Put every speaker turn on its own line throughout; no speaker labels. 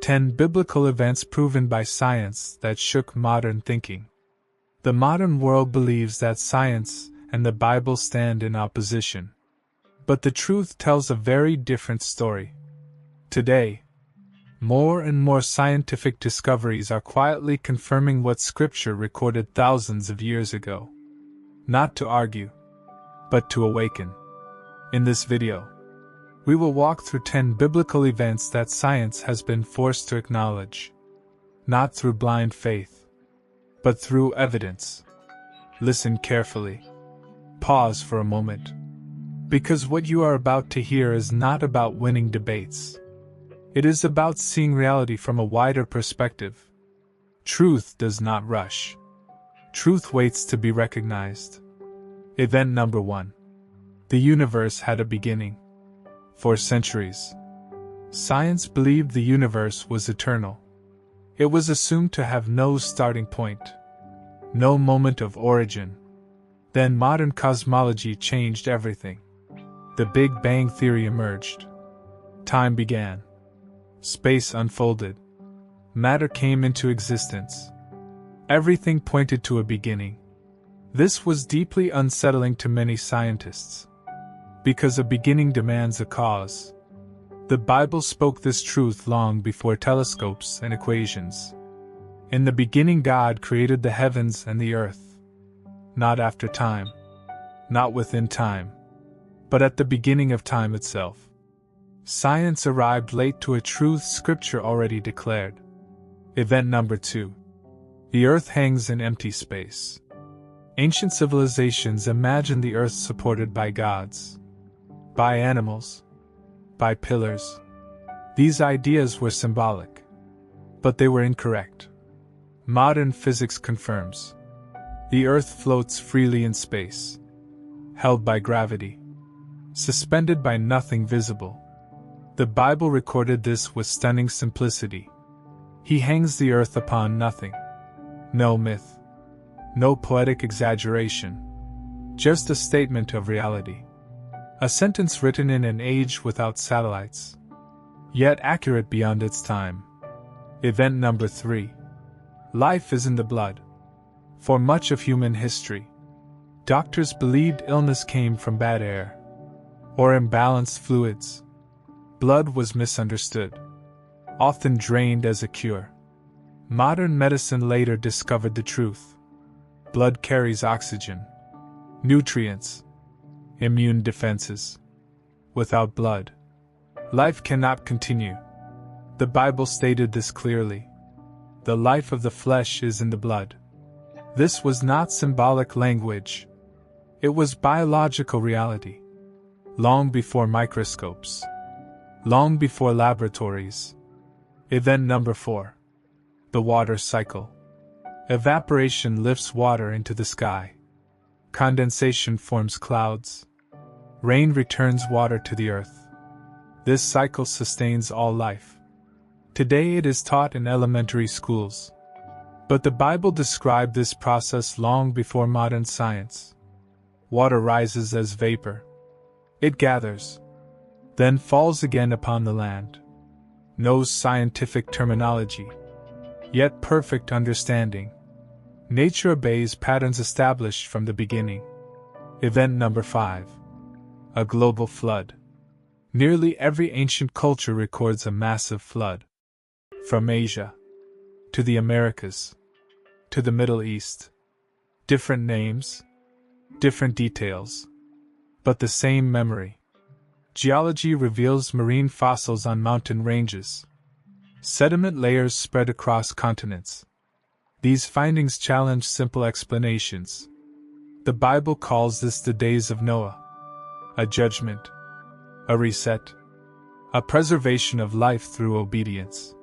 10 biblical events proven by science that shook modern thinking. The modern world believes that science and the Bible stand in opposition. But the truth tells a very different story. Today, more and more scientific discoveries are quietly confirming what Scripture recorded thousands of years ago. Not to argue, but to awaken. In this video, we will walk through 10 biblical events that science has been forced to acknowledge. Not through blind faith, but through evidence. Listen carefully. Pause for a moment. Because what you are about to hear is not about winning debates. It is about seeing reality from a wider perspective. Truth does not rush. Truth waits to be recognized. Event number 1. The universe had a beginning. For centuries, science believed the universe was eternal. It was assumed to have no starting point, no moment of origin. Then modern cosmology changed everything. The Big Bang Theory emerged. Time began. Space unfolded. Matter came into existence. Everything pointed to a beginning. This was deeply unsettling to many scientists. Because a beginning demands a cause. The Bible spoke this truth long before telescopes and equations. In the beginning, God created the heavens and the earth. Not after time. Not within time. But at the beginning of time itself. Science arrived late to a truth Scripture already declared. Event number 2. The earth hangs in empty space. Ancient civilizations imagined the earth supported by gods, by animals, by pillars. These ideas were symbolic, but they were incorrect. Modern physics confirms. The earth floats freely in space, held by gravity, suspended by nothing visible. The Bible recorded this with stunning simplicity. He hangs the earth upon nothing. No myth. No poetic exaggeration. Just a statement of reality. A sentence written in an age without satellites, yet accurate beyond its time. Event number 3. Life is in the blood. For much of human history, doctors believed illness came from bad air or imbalanced fluids. Blood was misunderstood, often drained as a cure. Modern medicine later discovered the truth. Blood carries oxygen, nutrients, immune defenses. Without blood, life cannot continue. The Bible stated this clearly. The life of the flesh is in the blood. This was not symbolic language. It was biological reality. Long before microscopes. Long before laboratories. Event number 4. The water cycle. Evaporation lifts water into the sky. Condensation forms clouds. Rain returns water to the earth. This cycle sustains all life. Today it is taught in elementary schools. But the Bible described this process long before modern science. Water rises as vapor. It gathers, then falls again upon the land. No scientific terminology, yet perfect understanding. Nature obeys patterns established from the beginning. Event number 5. A global flood. Nearly every ancient culture records a massive flood. From Asia to the Americas to the Middle East. Different names, different details, but the same memory. Geology reveals marine fossils on mountain ranges. Sediment layers spread across continents. These findings challenge simple explanations. The Bible calls this the days of Noah. A judgment, a reset, a preservation of life through obedience.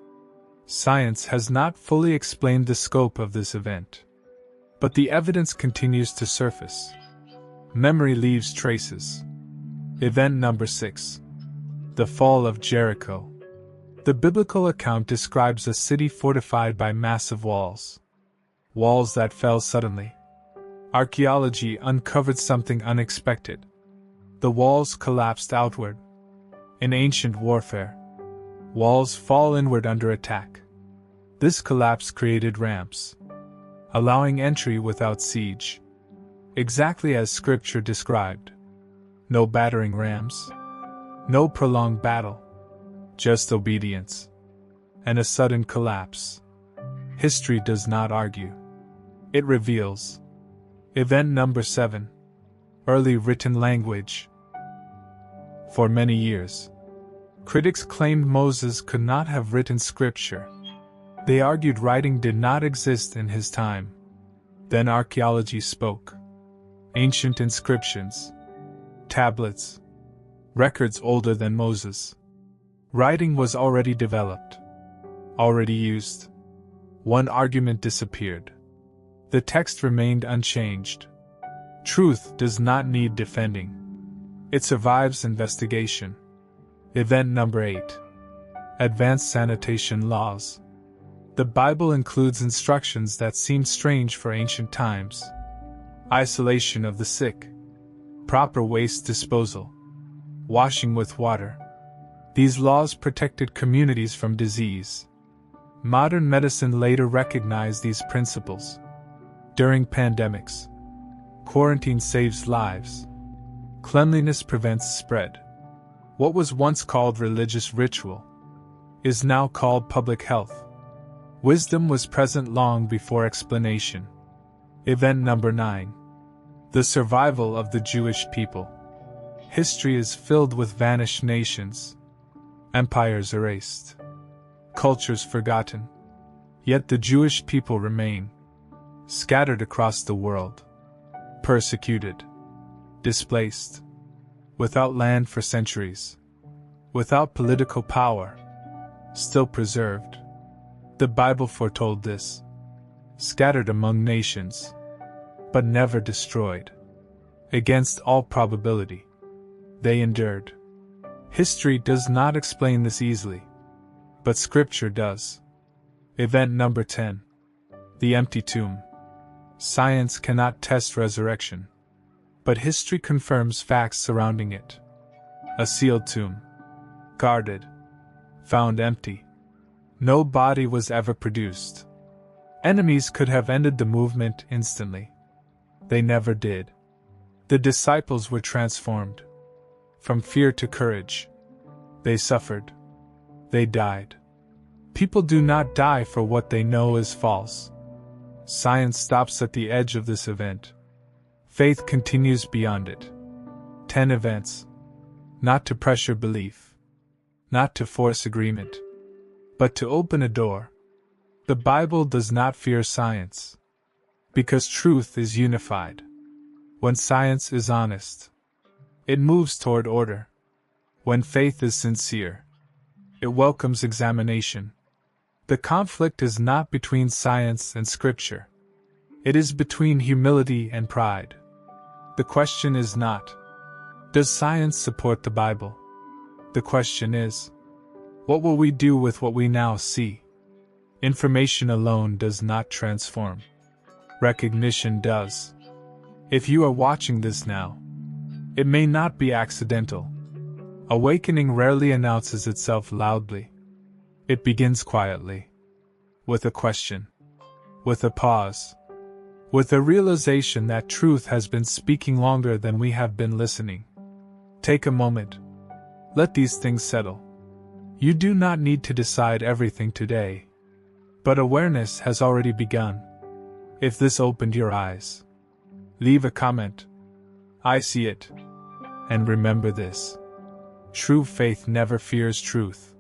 Science has not fully explained the scope of this event, but the evidence continues to surface. Memory leaves traces. Event number 6. The Fall of Jericho. The biblical account describes a city fortified by massive walls. Walls that fell suddenly. Archaeology uncovered something unexpected. The walls collapsed outward. In ancient warfare, Walls fall inward under attack. This collapse created ramps, allowing entry without siege. Exactly as Scripture described. No battering rams. No prolonged battle. Just obedience. And a sudden collapse. History does not argue. It reveals. Event number 7. Early written language. For many years, critics claimed Moses could not have written Scripture. They argued writing did not exist in his time. Then archaeology spoke. Ancient inscriptions, tablets, records older than Moses. Writing was already developed, already used. One argument disappeared. The text remained unchanged. Truth does not need defending. It survives investigation. Event number 8. Advanced Sanitation Laws. The Bible includes instructions that seemed strange for ancient times. Isolation of the sick. Proper waste disposal. Washing with water. These laws protected communities from disease. Modern medicine later recognized these principles. During pandemics, quarantine saves lives. Cleanliness prevents spread. What was once called religious ritual is now called public health. Wisdom was present long before explanation. Event number 9. The survival of the Jewish people. History is filled with vanished nations. Empires erased. Cultures forgotten. Yet the Jewish people remain. Scattered across the world. Persecuted. Displaced. Without land for centuries. Without political power. Still preserved. The Bible foretold this. Scattered among nations. But never destroyed. Against all probability. They endured. History does not explain this easily. But Scripture does. Event number 10. The empty tomb. Science cannot test resurrection. But history confirms facts surrounding it. A sealed tomb. Guarded. Found empty. No body was ever produced. Enemies could have ended the movement instantly. They never did. The disciples were transformed. From fear to courage. They suffered. They died. People do not die for what they know is false. Science stops at the edge of this event. Faith continues beyond it. 10 events. Not to pressure belief. Not to force agreement. But to open a door. The Bible does not fear science. Because truth is unified. When science is honest, it moves toward order. When faith is sincere, it welcomes examination. The conflict is not between science and Scripture. It is between humility and pride. The question is not, does science support the Bible? The question is, what will we do with what we now see? Information alone does not transform. Recognition does. If you are watching this now, it may not be accidental. Awakening rarely announces itself loudly. It begins quietly. With a question. With a pause. With a realization that truth has been speaking longer than we have been listening. Take a moment. Let these things settle. You do not need to decide everything today. But awareness has already begun. If this opened your eyes, leave a comment. I see it. And remember this. True faith never fears truth.